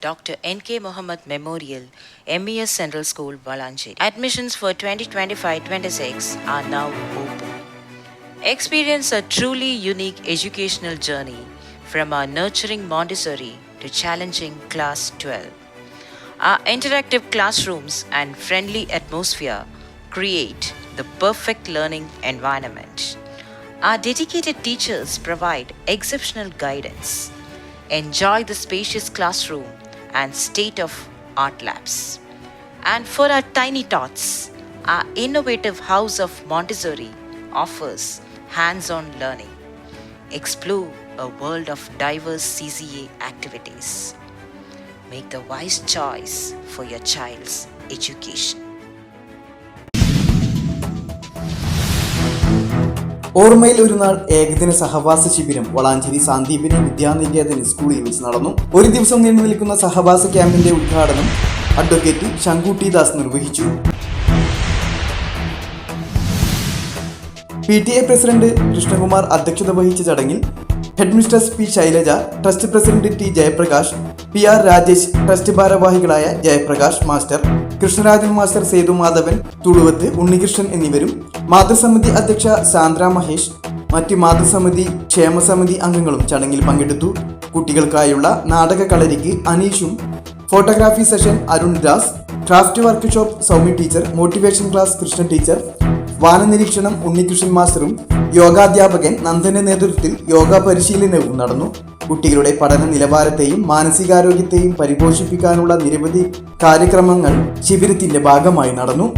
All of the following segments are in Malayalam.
Dr. N.K. Mohammed Memorial, MES Central School, Valancheri. Admissions for 2025-26 are now open. Experience a truly unique educational journey from our nurturing Montessori to challenging Class 12. Our interactive classrooms and friendly atmosphere create the perfect learning environment. Our dedicated teachers provide exceptional guidance. Enjoy the spacious classroom and state-of-art labs. And for our tiny tots, our innovative House of Montessori offers hands-on learning. Explore a world of diverse CCA activities. Make the wise choice for your child's education. ഓർമ്മയിൽ ഒരു നാൾ ഏകദിന സഹവാസ ശിബിരം വളാഞ്ചേരി സാന്ദീപിനി വിദ്യാനികേതൻ സ്കൂളിൽ വെച്ച് നടന്നു. ഒരു ദിവസം നീണ്ടു നിൽക്കുന്ന സഹവാസ ക്യാമ്പിന്റെ ഉദ്ഘാടനം അഡ്വക്കേറ്റ് ശങ്കുട്ടി ദാസ് നിർവഹിച്ചു. PTA പ്രസിഡന്റ് കൃഷ്ണകുമാർ അധ്യക്ഷത വഹിച്ച ചടങ്ങിൽ head mistress P Shailaja, trust president T Jayaprakash, PR Rajesh, trust ഭാരവാഹികളായ ജയപ്രകാശ് മാസ്റ്റർ, കൃഷ്ണരാജൻ മാസ്റ്റർ, സേതുമാധവൻ, തുളുവത്ത് ഉണ്ണികൃഷ്ണൻ എന്നിവരും മാതൃസമിതി അധ്യക്ഷ സാന്ദ്ര മഹേഷ്, മറ്റ് മാതൃസമിതി ക്ഷേമസമിതി അംഗങ്ങളും ചടങ്ങിൽ പങ്കെടുത്തു. കുട്ടികൾക്കായുള്ള നാടക കളരിക്ക് അനീഷും, photography session Arun Das, craft workshop Soumya teacher, motivation class Krishna teacher, വാനനിരീക്ഷണം ഉണ്ണികൃഷ്ണൻ മാസ്റ്ററും യോഗാധ്യാപകൻ നന്ദന്റെ നേതൃത്വത്തിൽ യോഗ പരിശീലനവും നടന്നു. കുട്ടികളുടെ പഠന നിലവാരത്തെയും മാനസികാരോഗ്യത്തെയും പരിപോഷിപ്പിക്കാനുള്ള നിരവധി കാര്യക്രമങ്ങൾ ശിബിരത്തിന്റെ ഭാഗമായി നടന്നു.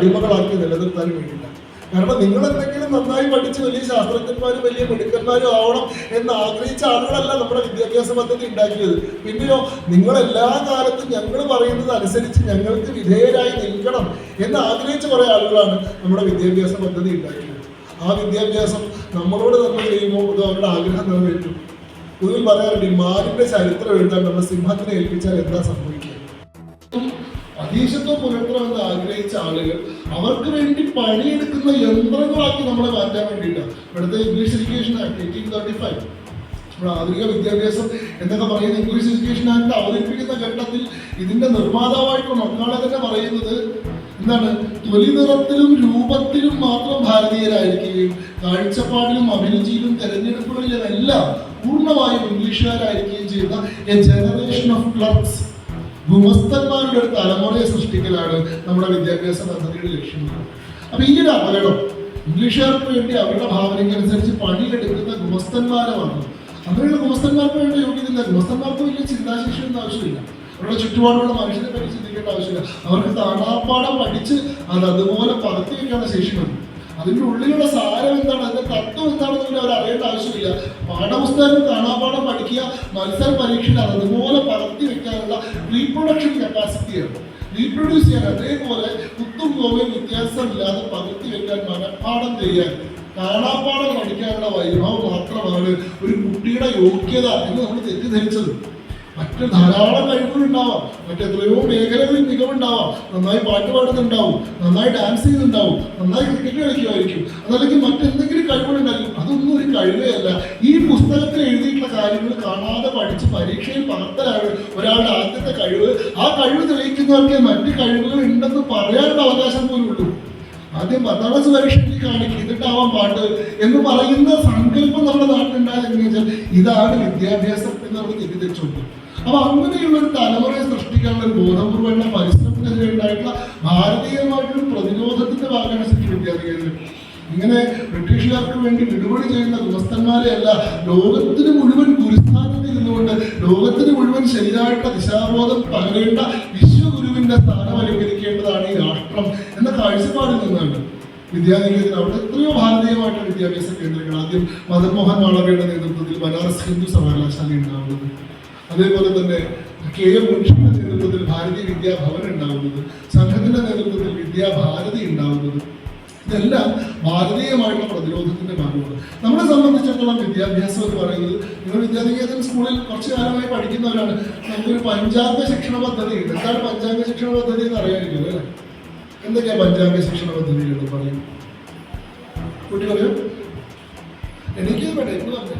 അടിമകളാക്കി നിലനിർത്താൻ വേണ്ടിയില്ല. കാരണം നിങ്ങൾ എന്തെങ്കിലും നന്നായി പഠിച്ച് വലിയ ശാസ്ത്രജ്ഞന്മാരും വലിയ മിടുക്കന്മാരും ആവണം എന്ന് ആഗ്രഹിച്ച ആളുകളല്ല നമ്മുടെ വിദ്യാഭ്യാസ പദ്ധതി ഉണ്ടാക്കിയത്. പിന്നെയോ നിങ്ങൾ എല്ലാ കാലത്തും ഞങ്ങൾ പറയുന്നത് അനുസരിച്ച് ഞങ്ങൾക്ക് വിധേയരായി നിൽക്കണം എന്ന് ആഗ്രഹിച്ച കുറേ ആളുകളാണ് നമ്മുടെ വിദ്യാഭ്യാസ പദ്ധതി ഉണ്ടാക്കിയത്. ആ വിദ്യാഭ്യാസം നമ്മളോട് നമ്മൾ ചെയ്യുമ്പോൾ അത് അവരുടെ ആഗ്രഹം നിറവേറ്റും. ഇതിൽ പറയാറുണ്ട്, മാനിന്റെ ചരിത്രം എഴുതാൻ നമ്മൾ സിംഹത്തിനെ ഏൽപ്പിച്ചാൽ എന്താ സംഭവിക്കുക? അധീശത്വം പുലർത്തണമെന്ന് ആഗ്രഹിച്ച ആളുകൾ അവർക്ക് വേണ്ടി പണിയെടുക്കുന്ന യന്ത്രങ്ങളാക്കി നമ്മളെ മാറ്റാൻ വേണ്ടിയിട്ടാണ് ഇവിടുത്തെ ഇംഗ്ലീഷ് എഡ്യൂക്കേഷൻ ആക്ട് 1835 നമ്മുടെ ആധുനിക വിദ്യാഭ്യാസം എന്നൊക്കെ പറയുന്ന ഇംഗ്ലീഷ് എഡ്യൂക്കേഷൻ ആക്ട് അവതരിപ്പിക്കുന്ന ഘട്ടത്തിൽ ഇതിന്റെ നിർമ്മാതാവായിട്ടുള്ള മക്കളെ തന്നെ പറയുന്നത് എന്താണ്? തൊലി നിറത്തിലും രൂപത്തിലും മാത്രം ഭാരതീയരായിരിക്കുകയും കാഴ്ചപ്പാടിലും അഭിരുചിയിലും തെരഞ്ഞെടുപ്പുകളിലും എല്ലാം പൂർണ്ണമായും ഇംഗ്ലീഷുകാരായിരിക്കുകയും ചെയ്യുന്ന എ ജനറേഷൻ ഓഫ് ക്ലർക്സ്, ഗുമസ്തന്മാരുടെ ഒരു തലമുറയെ സൃഷ്ടിക്കലാണ് നമ്മുടെ വിദ്യാഭ്യാസ പദ്ധതിയുടെ ലക്ഷ്യം. അപ്പൊ ഈ ഒരു അപകടം ഇംഗ്ലീഷുകാർക്ക് വേണ്ടി അവരുടെ ഭാവനയ്ക്കനുസരിച്ച് പണിയെടുക്കുന്ന ഗുമസ്തന്മാരെ വന്നു. അങ്ങനെയുള്ള ഗുമസ്തന്മാർക്ക് വേണ്ട യോഗ്യതയില്ല. ഗുമസ്തന്മാർക്ക് വലിയ ചിന്താശേഷിയൊന്നും ആവശ്യമില്ല. അവരുടെ ചുറ്റുപാടുള്ള മനുഷ്യനെ പറ്റി ചിന്തിക്കേണ്ട ആവശ്യമില്ല. അവർക്ക് താണാപ്പാടം പഠിച്ച് അത് അതുപോലെ പകർത്തി വയ്ക്കാനുള്ള ശേഷി മതി. അതിൻ്റെ ഉള്ളിലുള്ള സാരം എന്താണ്, അതിന്റെ തത്വം എന്താണെന്ന് അവർ അറിയേണ്ട ആവശ്യമില്ല. പാഠപുസ്തകം കാണാപ്പാഠം പഠിക്കുക, മത്സര പരീക്ഷയിൽ അതുപോലെ പകർത്തി വെക്കാനുള്ള റീപ്രൊഡക്ഷൻ കപ്പാസിറ്റിയാണ്. റീപ്രൊഡ്യൂസ് ചെയ്യാൻ അതേപോലെ കുത്തും കോവയും വ്യത്യാസമില്ലാതെ പകർത്തി വെക്കാൻ, മനഃപ്പാഠം ചെയ്യാൻ, കാണാപ്പാഠം പഠിക്കാനുള്ള വൈഭവം മാത്രമാണ് ഒരു കുട്ടിയുടെ യോഗ്യത എന്ന് നമ്മൾ തെറ്റിദ്ധരിച്ചത്. മറ്റ് ധാരാളം കഴിവുകളുണ്ടാവാം, മറ്റെത്രയോ മേഖലകളിൽ മികവുണ്ടാവാം. നന്നായി പാട്ട് പാടുന്നുണ്ടാവും, നന്നായി ഡാൻസ് ചെയ്യുന്നുണ്ടാവും, നന്നായി ക്രിക്കറ്റ് കളിക്കുമായിരിക്കും, അതല്ലെങ്കിൽ മറ്റെന്തെങ്കിലും കഴിവുകളുണ്ടായിരിക്കും. അതൊന്നും ഒരു കഴിവേ അല്ല. ഈ പുസ്തകത്തിൽ എഴുതിയിട്ടുള്ള കാര്യങ്ങൾ കാണാതെ പഠിച്ച് പരീക്ഷയിൽ പകർത്തലാണ് ഒരാളുടെ ആദ്യത്തെ കഴിവ്. ആ കഴിവ് തെളിയിക്കുന്നവർക്ക് മറ്റ് കഴിവുകൾ ഉണ്ടെന്ന് പറയാനുള്ള അവകാശം പോലും ഉള്ളൂ. ആദ്യം 10ാം ക്ലാസ് പരീക്ഷയിൽ കാണിക്കും, ഇതിട്ടാവാൻ പാട്ട് എന്ന് പറയുന്ന സങ്കല്പം നമ്മുടെ നാട്ടിലുണ്ടായത് എങ്ങനെയാ വെച്ചാൽ ഇതാണ് വിദ്യാഭ്യാസം എന്ന് നമ്മൾ തെറ്റിദ്ധരിച്ചുകൊണ്ട് അപ്പൊ അങ്ങനെയുള്ള ഒരു തലമുറയെ സൃഷ്ടിക്കാനുള്ള ഒരു ബോധപൂർവ്വമുള്ള പരിശ്രമത്തിനെതിരെ ഉണ്ടായിട്ടുള്ള ഭാരതീയമായിട്ടുള്ള പ്രതിരോധത്തിന്റെ ഭാഗമാണ് ശരിക്കും വിദ്യാർത്ഥികൾ. ഇങ്ങനെ ബ്രിട്ടീഷുകാർക്ക് വേണ്ടി വിടുപടി ചെയ്യുന്ന ഗുമസ്തന്മാരെയല്ല, ലോകത്തിന് മുഴുവൻ ഗുരുസ്ഥാനത്ത് ഇരുന്നുകൊണ്ട് ലോകത്തിന് മുഴുവൻ ശരിയായിട്ടുള്ള ദിശാബോധം പകരേണ്ട വിശ്വഗുരുവിന്റെ സ്ഥാനം അലങ്കരിക്കേണ്ടതാണ് ഈ രാഷ്ട്രം എന്ന കാഴ്ചപ്പാടിൽ നിന്നാണ് വിദ്യാനികേതൻ. അവിടെ എത്രയോ ഭാരതീയമായിട്ടുള്ള വിദ്യാഭ്യാസ കേന്ദ്രങ്ങൾ, ആദ്യം മദൻ മോഹൻ മാളവ്യയുടെ നേതൃത്വത്തിൽ ബനാറസ് ഹിന്ദു സർവകലാശാല ഉണ്ടാവുന്നത്, അതേപോലെ തന്നെ KM മുൻഷിയുടെ നേതൃത്വത്തിൽ ഭാരതീയ വിദ്യാഭവൻ ഉണ്ടാവുന്നത്, സംഘത്തിന്റെ നേതൃത്വത്തിൽ വിദ്യാഭാരതി ഉണ്ടാവുന്നത്, ഇതെല്ലാം ഭാരതീയമായിട്ടുള്ള പ്രതിരോധത്തിന്റെ ഭാഗമാണ്. നമ്മളെ സംബന്ധിച്ചിടത്തോളം വിദ്യാഭ്യാസം എന്ന് പറയുന്നത്, നിങ്ങൾ വിദ്യാനികേതൻ സ്കൂളിൽ കുറച്ചു കാലമായി പഠിക്കുന്നവരാണ്, നമുക്കൊരു പഞ്ചാംഗ ശിക്ഷണ പദ്ധതി ഉണ്ട്. എന്താണ് പഞ്ചാംഗ ശിക്ഷണ പദ്ധതി എന്ന് അറിയാനില്ല അല്ലേ? എന്തൊക്കെയാ പഞ്ചാംഗ ശിക്ഷണ പദ്ധതികൾ പറയും? കുട്ടി പറയൂ. എനിക്ക് വേണ്ട, എന്ന് പറഞ്ഞു.